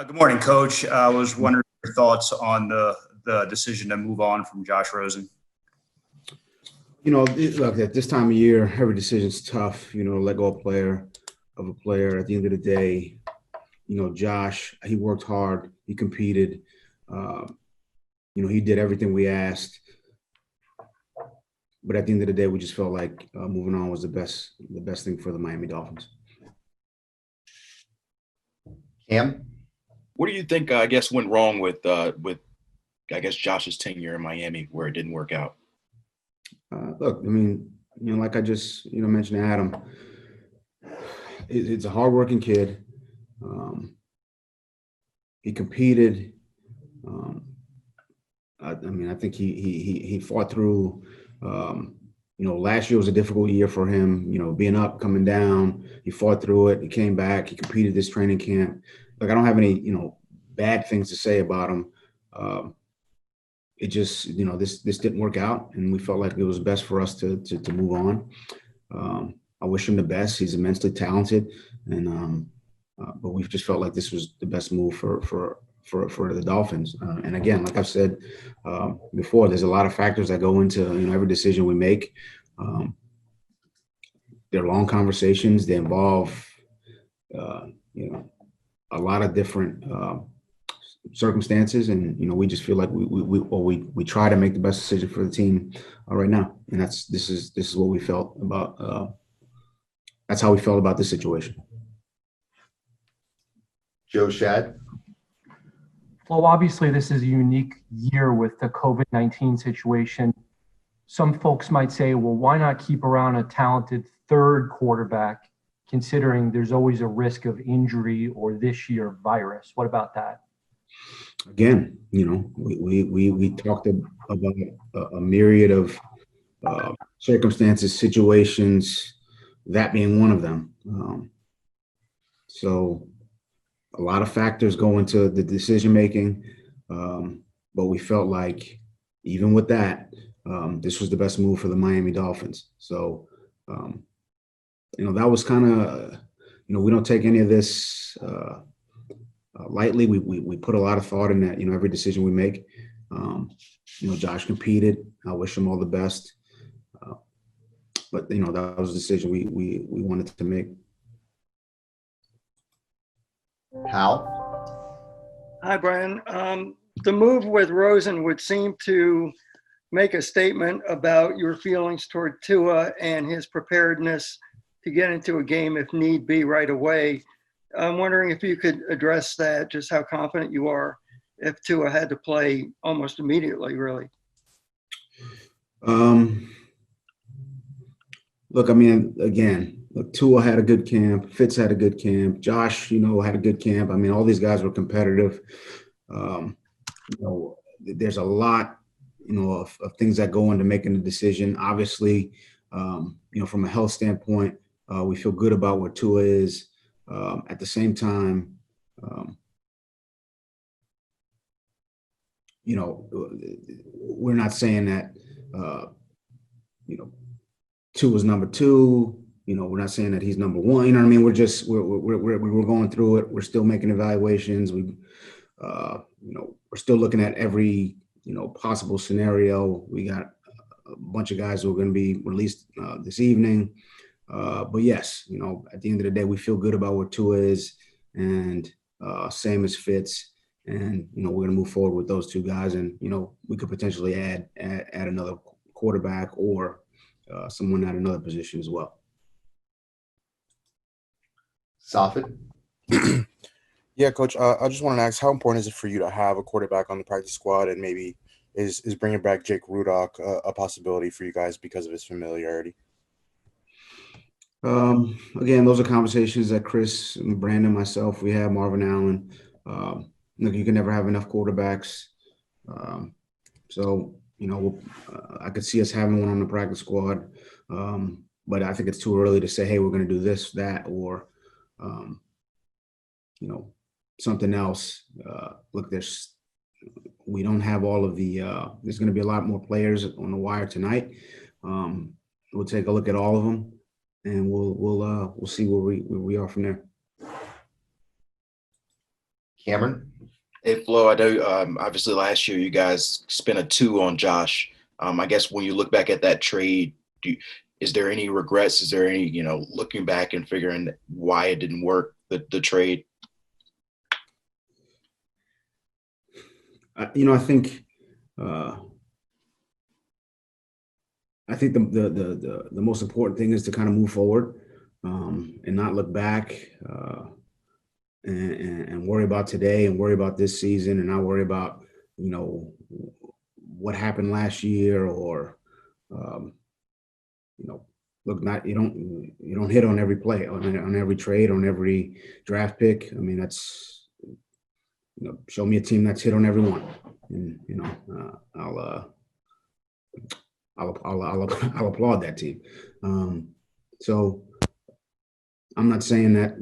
Good morning, Coach. I was wondering your thoughts on the decision to move on from Josh Rosen. Look, at this time of year, every decision's tough. Let go of a player. At the end of the day, Josh, he worked hard. He competed. He did everything we asked. But at the end of the day, we just felt like moving on was the best thing for the Miami Dolphins. Cam? What do you think, went wrong with Josh's tenure in Miami where it didn't work out? Look, like I just, mentioned to Adam, it's a hardworking kid. He competed. I think he fought through. Last year was a difficult year for him. Being up, coming down. He fought through it. He came back. He competed this training camp. Like, I don't have any, bad things to say about him. It just, this didn't work out, and we felt like it was best for us to move on. I wish him the best. He's immensely talented, and but we just felt like this was the best move for the Dolphins. And again, like I've said before, there's a lot of factors that go into every decision we make. They're long conversations. They involve a lot of different circumstances, and we just feel like we try to make the best decision for the team right now, and this is what we felt about. That's how we felt about this situation. Joe Shad. Well, obviously, this is a unique year with the COVID-19 situation. Some folks might say, well, why not keep around a talented third quarterback, considering there's always a risk of injury or this year virus? What about that? Again, we talked about a myriad of circumstances, situations, that being one of them. So a lot of factors go into the decision making, but we felt like even with that, this was the best move for the Miami Dolphins. So, that was kind of, we don't take any of this lightly. We put a lot of thought in that, every decision we make. Josh competed. I wish him all the best. But, that was a decision we wanted to make. Hal? Hi, Brian. The move with Rosen would seem to make a statement about your feelings toward Tua and his preparedness to get into a game if need be right away. I'm wondering if you could address that, just how confident you are if Tua had to play almost immediately, really. Look, again, Tua had a good camp. Fitz had a good camp. Josh, had a good camp. All these guys were competitive. There's a lot, of things that go into making a decision. Obviously, from a health standpoint, we feel good about where Tua is. At the same time, we're not saying that, Tua's number two. We're not saying that he's number one. We're going through it. We're still making evaluations. We're still looking at every, possible scenario. We got a bunch of guys who are going to be released this evening. But yes, at the end of the day, we feel good about where Tua is, and same as Fitz. And, we're going to move forward with those two guys. And, we could potentially add another quarterback or someone at another position as well. Safid? Yeah, Coach, I just wanted to ask, how important is it for you to have a quarterback on the practice squad, and maybe is bringing back Jake Rudock a possibility for you guys because of his familiarity? Again, those are conversations that Chris, Brandon, myself, we have, Marvin Allen. Look, you can never have enough quarterbacks. So, I could see us having one on the practice squad. But I think it's too early to say, hey, we're going to do this, that, or, something else. Look, we don't have all of the, there's going to be a lot more players on the wire tonight. We'll take a look at all of them, and we'll see where we are from there. Cameron, Hey, Flo, I know obviously last year you guys spent a 2 on Josh. I guess when you look back at that trade, is there any regrets? Is there any, looking back and figuring why it didn't work, the trade? I think the most important thing is to kind of move forward and not look back and worry about today and worry about this season and not worry about what happened last year or look, not you don't hit on every play on every trade on every draft pick. I mean, that's show me a team that's hit on every one, and I'll applaud that team. So I'm not saying that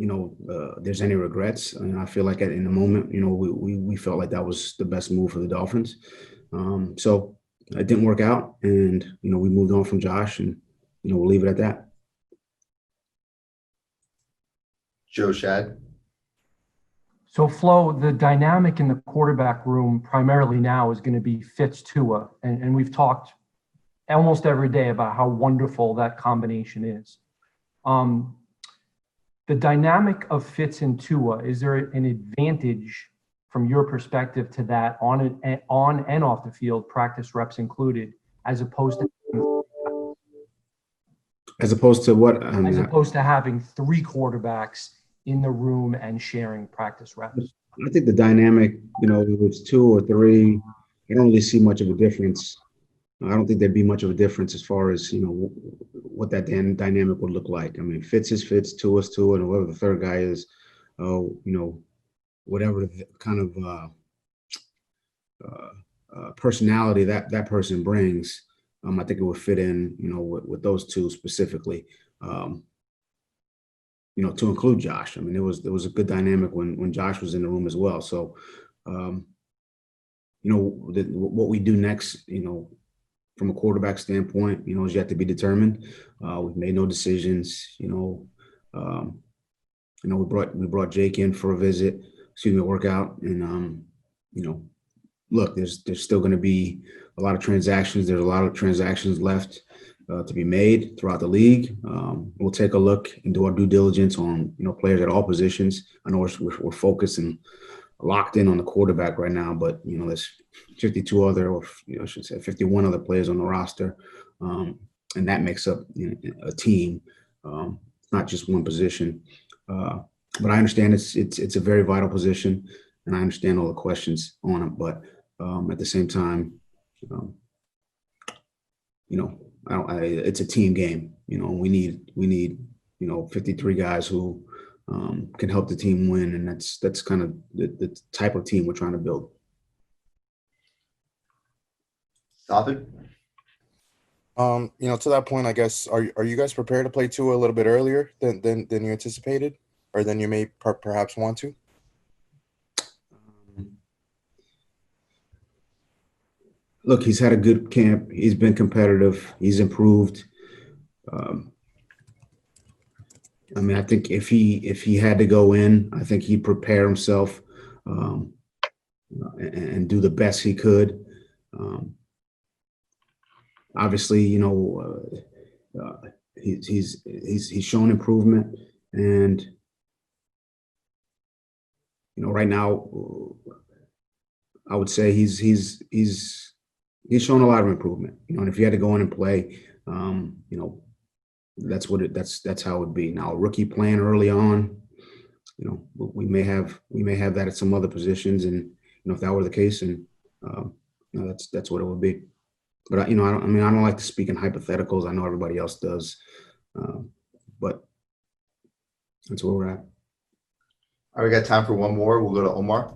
there's any regrets. I mean, I feel like in the moment, we felt like that was the best move for the Dolphins. So it didn't work out, and we moved on from Josh, and we'll leave it at that. Joe Shad, So Flo, the dynamic in the quarterback room primarily now is going to be Fitz Tua. And we've talked almost every day about how wonderful that combination is. The dynamic of Fitz and Tua, is there an advantage from your perspective to that on and off the field, practice reps included, as opposed to what? as opposed to having 3 quarterbacks in the room and sharing practice reps? I think the dynamic, if it's 2 or 3, I don't really see much of a difference. I don't think there'd be much of a difference as far as, what that dynamic would look like. I mean, Fitz is Fitz, Tua is Tua, and whoever the third guy is, whatever kind of personality that person brings, I think it would fit in, with those 2 specifically. To include Josh. I mean, there was a good dynamic when Josh was in the room as well. So, what we do next, from a quarterback standpoint, is yet to be determined. We've made no decisions. We brought Jake in for a workout, and look, there's still going to be a lot of transactions. There's a lot of transactions left to be made throughout the league. We'll take a look and do our due diligence on players at all positions. I know we're focused and locked in on the quarterback right now, but there's 52 other, or I should say 51 other players on the roster, and that makes up a team, not just one position. But I understand it's a very vital position, and I understand all the questions on it. But at the same time, it's a team game. We need 53 guys who can help the team win, and that's kind of the type of team we're trying to build. Safid, to that point, I guess, are you guys prepared to play Tua a little bit earlier than you anticipated, or than you may perhaps want to? Look, he's had a good camp. He's been competitive. He's improved. I mean, I think if he had to go in, I think he'd prepare himself and do the best he could. Obviously, he's shown improvement, and right now, I would say he's shown a lot of improvement. And if he had to go in and play, that's how it would be. Now, a rookie playing early on, we may have that at some other positions, and if that were the case, and that's what it would be. But I don't like to speak in hypotheticals. I know everybody else does, but that's where we're at. all right, we got time for one more. We'll go to Omar.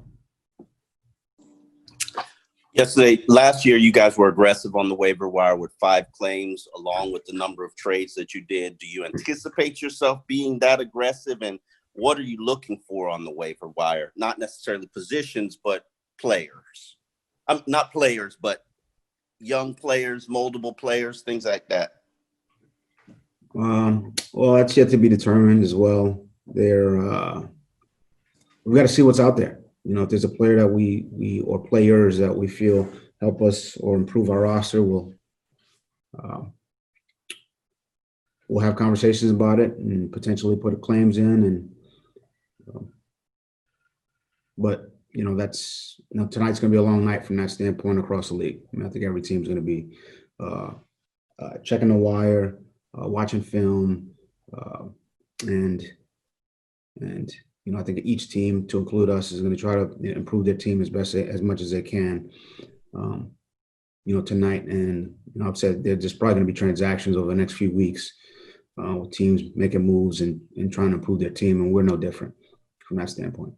Last year, you guys were aggressive on the waiver wire with 5 claims, along with the number of trades that you did. Do you anticipate yourself being that aggressive? And what are you looking for on the waiver wire? Not necessarily positions, but players. Not players, but young players, moldable players, things like that. Well, that's yet to be determined as well. We've got to see what's out there. if there's a player that we or players that we feel help us or improve our roster, we'll have conversations about it and potentially put claims in. And but that's tonight's going to be a long night from that standpoint across the league. I think every team's going to be checking the wire, watching film, and I think each team, to include us, is going to try to improve their team as much as they can. Tonight, and I've said there's probably going to be transactions over the next few weeks with teams making moves and trying to improve their team, and we're no different from that standpoint.